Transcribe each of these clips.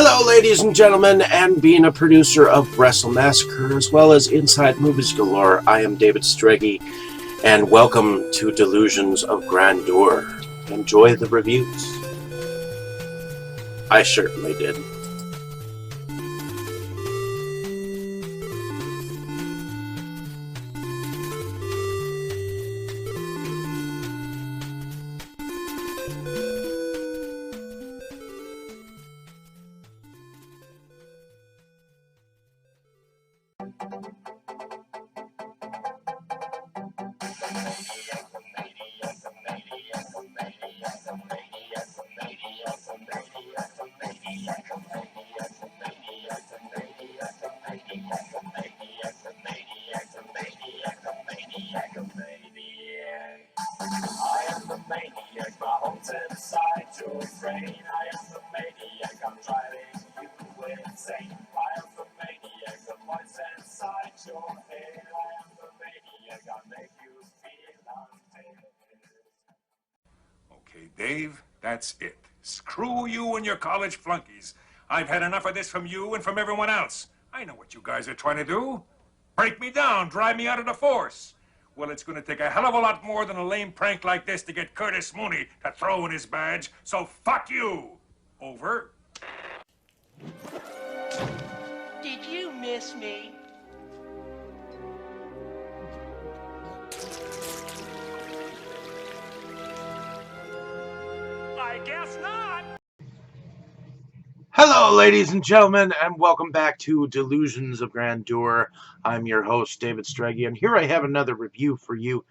Hello, ladies and gentlemen, and being a producer of Wrestle Massacre as well as Inside Movies Galore, I am David Streggy, and welcome to Delusions of Grandeur. Enjoy the reviews. I certainly did. Okay, Dave, that's it. Screw you and your college flunkies. I've had enough of this from you and from everyone else. I know what you guys are trying to do. Break me down, drive me out of the force. Well, it's going to take a hell of a lot more than a lame prank like this to get Curtis Mooney to throw in his badge, so fuck you. Over. Did you miss me? I guess not. Hello, ladies and gentlemen, and welcome back to Delusions of Grandeur. I'm your host, David Streggy, and here I have another review for you,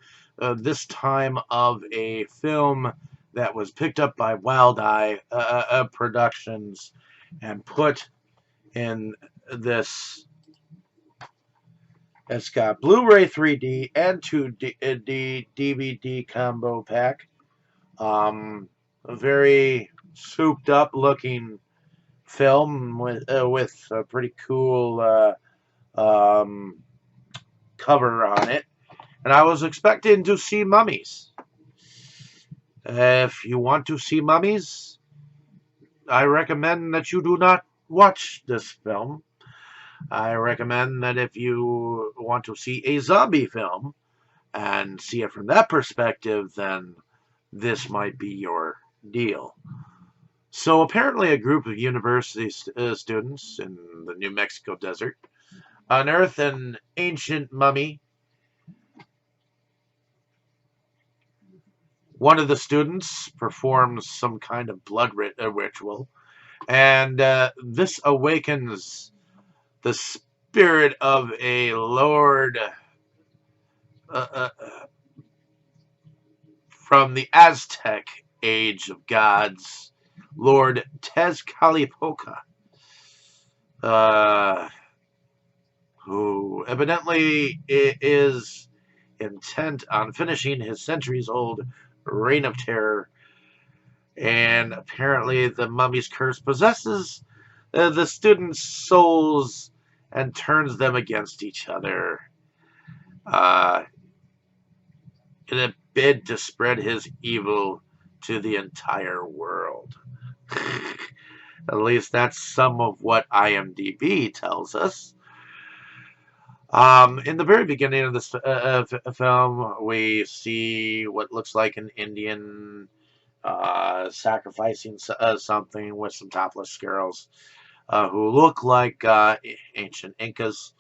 this time of a film that was picked up by Wild Eye Productions and put in this. It's got Blu-ray 3D and 2D DVD combo pack. A very souped up looking film with a pretty cool cover on it, and I was expecting to see mummies. If you want to see mummies, I recommend that you do not watch this film. I recommend that if you want to see a zombie film and see it from that perspective, then this might be your deal. So apparently a group of university students in the New Mexico desert unearth an ancient mummy. One of the students performs some kind of blood ritual, and this awakens the spirit of a lord from the Aztec age of gods, Lord Tezcatlipoca, who evidently is intent on finishing his centuries-old reign of terror. And apparently the mummy's curse possesses the students' souls and turns them against each other in a bid to spread his evil to the entire world. At least that's some of what IMDb tells us. In the very beginning of this film, we see what looks like an Indian sacrificing something with some topless girls who look like ancient Incas.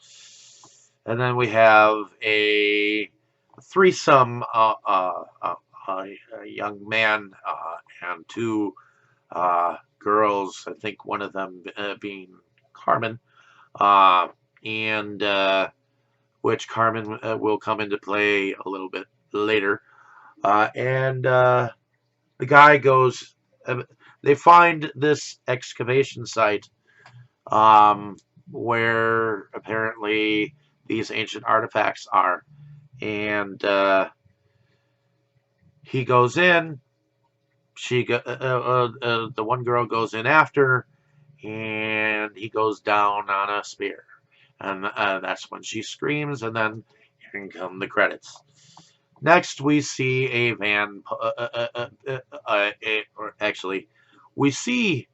And then we have a threesome, a young man and two girls, I think one of them being Carmen, and which Carmen will come into play a little bit later. And the guy goes, they find this excavation site where apparently these ancient artifacts are. And he goes in, the one girl goes in after, and he goes down on a spear. And that's when she screams, and then here come the credits. Next, we see a van, or actually, we see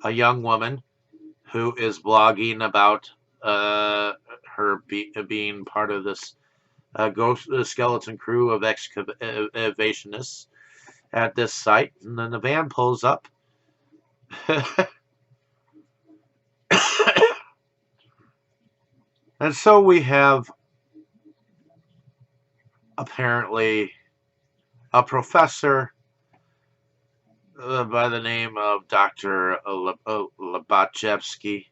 a young woman who is blogging about her being part of this ghost skeleton crew of excavationists at this site. And then the van pulls up. And so we have apparently a professor by the name of Dr. Lobachevsky,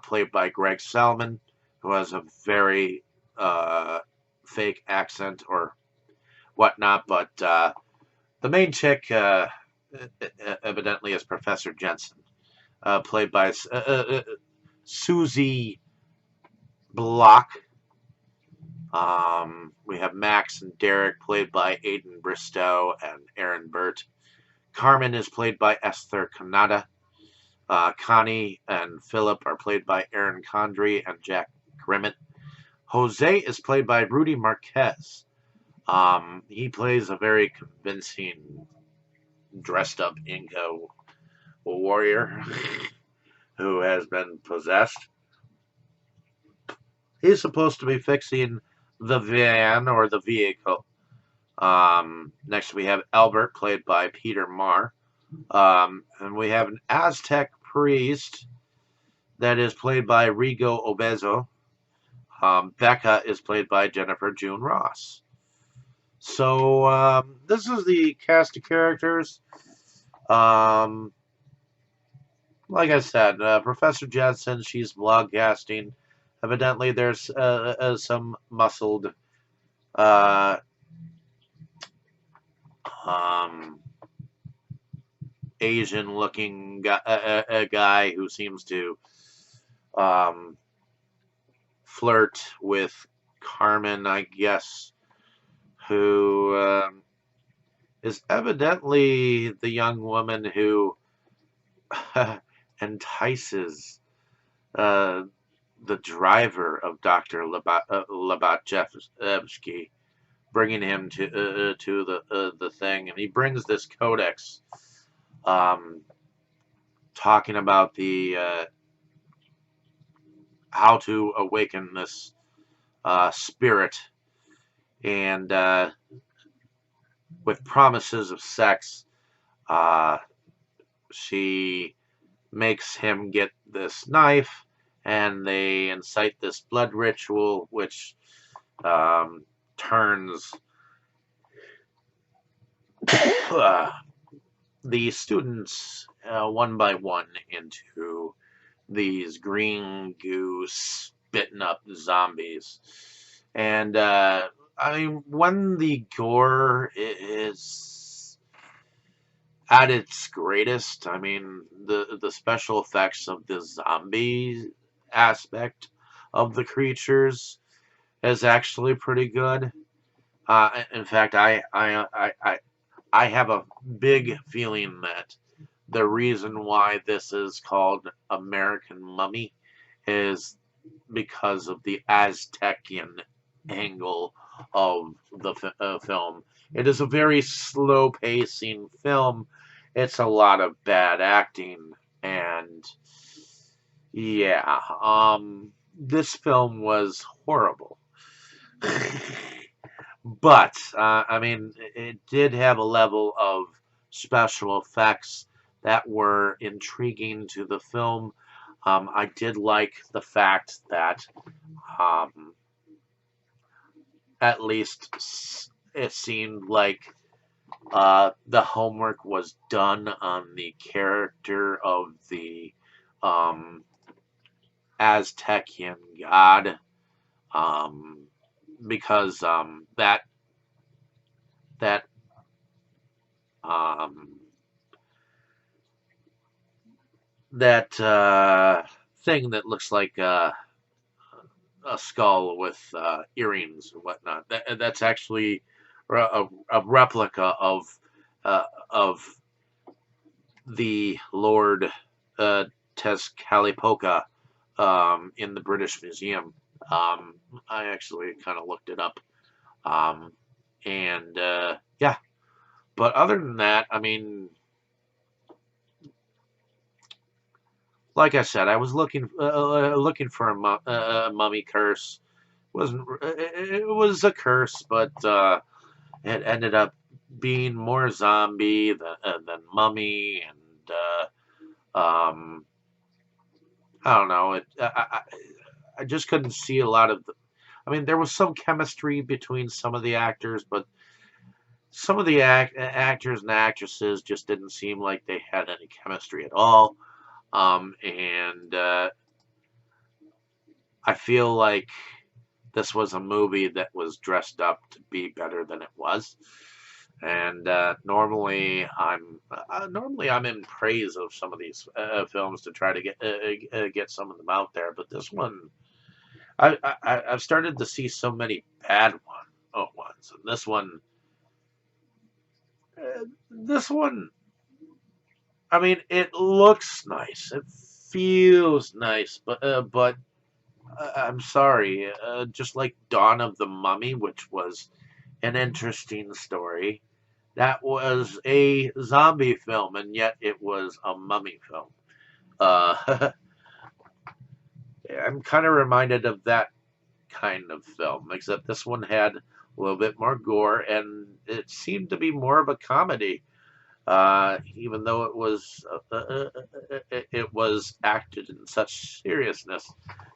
played by Greg Salmon, who has a very fake accent or whatnot, but the main chick evidently is Professor Jensen, played by Susie Block. We have Max and Derek, played by Aidan Bristow and Aaron Burt. Carmen is played by Esther Kanata. Connie and Philip are played by Aaron Condry and Jack Grimmett. Jose is played by Rudy Marquez. He plays a very convincing, dressed-up Inca warrior who has been possessed. He's supposed to be fixing the van or the vehicle. Next we have Albert, played by Peter Marr. And we have an Aztec priest that is played by Rigo Obezo. Becca is played by Jennifer June Ross. So this is the cast of characters. Like I said, Professor Jensen, she's vlogcasting. Evidently, there's some muscled Asian-looking guy who seems to flirt with Carmen, I guess, who is evidently the young woman who entices the driver of Dr. Labatjevsky, bringing him to the thing, and he brings this codex, talking about the how to awaken this spirit, and with promises of sex, she makes him get this knife, and they incite this blood ritual, which turns the students one by one into these green goo spitting up zombies. And I mean, when the gore is at its greatest, I mean, the special effects of the zombie aspect of the creatures is actually pretty good. In fact, I have a big feeling that the reason why this is called American Mummy is because of the Aztecian angle of the film. It is a very slow pacing film. It's a lot of bad acting, and yeah, this film was horrible. But I mean, it did have a level of special effects that were intriguing to the film. I did like the fact that at least it seemed like the homework was done on the character of the Aztecian god, because that um, thing that looks like a skull with earrings and whatnot. That's actually a replica of the Lord Tezcatlipoca in the British Museum. I actually kind of looked it up, and yeah. But other than that, I mean, like I said, I was looking for a mummy curse. Wasn't It was a curse, but it ended up being more zombie than mummy, and I don't know. I just couldn't see a lot of the. I mean, there was some chemistry between some of the actors, but some of the actors and actresses just didn't seem like they had any chemistry at all. And I feel like this was a movie that was dressed up to be better than it was. And normally I'm in praise of some of these films to try to get some of them out there, but this one I've started to see so many bad ones, and this one, I mean, it looks nice, it feels nice, but I'm sorry, just like Dawn of the Mummy, which was an interesting story. That was a zombie film, and yet it was a mummy film. Uh, I'm kind of reminded of that kind of film, except this one had a little bit more gore, and it seemed to be more of a comedy. Even though it was acted in such seriousness,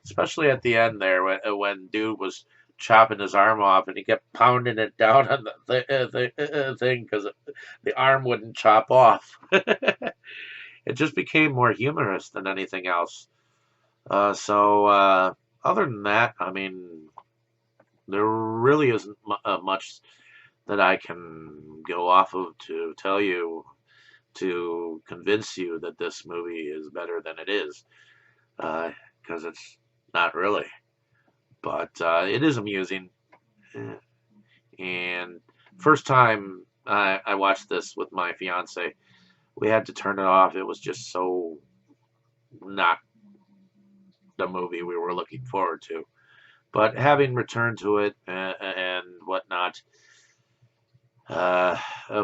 especially at the end there when dude was chopping his arm off and he kept pounding it down on the thing because the arm wouldn't chop off. It just became more humorous than anything else. Other than that, I mean, there really isn't much that I can go off of to tell you to convince you that this movie is better than it is, because it's not really. But it is amusing. And first time I watched this with my fiance, we had to turn it off. It was just so not the movie we were looking forward to. But having returned to it and whatnot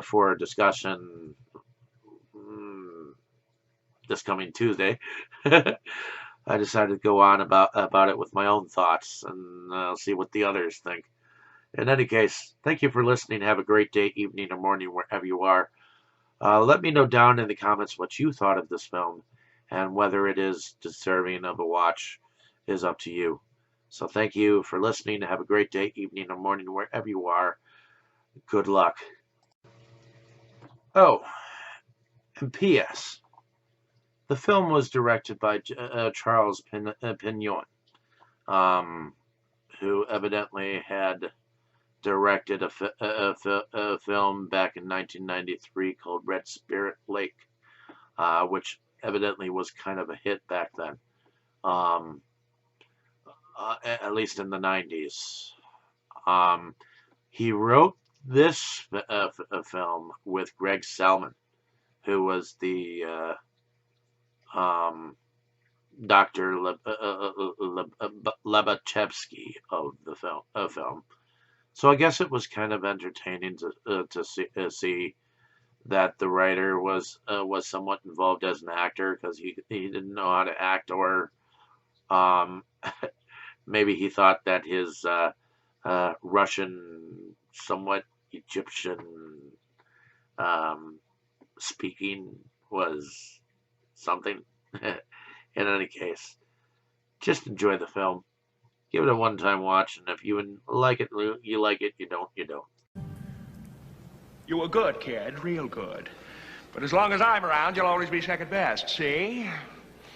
for discussion this coming Tuesday, I decided to go on about it with my own thoughts, and I'll see what the others think. In any case, thank you for listening. Have a great day, evening, or morning, wherever you are. Let me know down in the comments what you thought of this film, and whether it is deserving of a watch is up to you. So thank you for listening. Have a great day, evening, or morning, wherever you are. Good luck. Oh, and P.S. The film was directed by Charles Pinion, um, who evidently had directed a film back in 1993 called Red Spirit Lake, which evidently was kind of a hit back then, um, at least in the 90s. Um, he wrote this film with Greg Selman, who was the um, Dr. Lebachevsky of the film. So I guess it was kind of entertaining to see that the writer was somewhat involved as an actor, because he didn't know how to act, or um, maybe he thought that his Russian, somewhat Egyptian um, speaking was something. In any case, just enjoy the film. Give it a one-time watch, and if you like it, you like it. You don't, you don't. You were good, kid, real good. But as long as I'm around, you'll always be second best, see?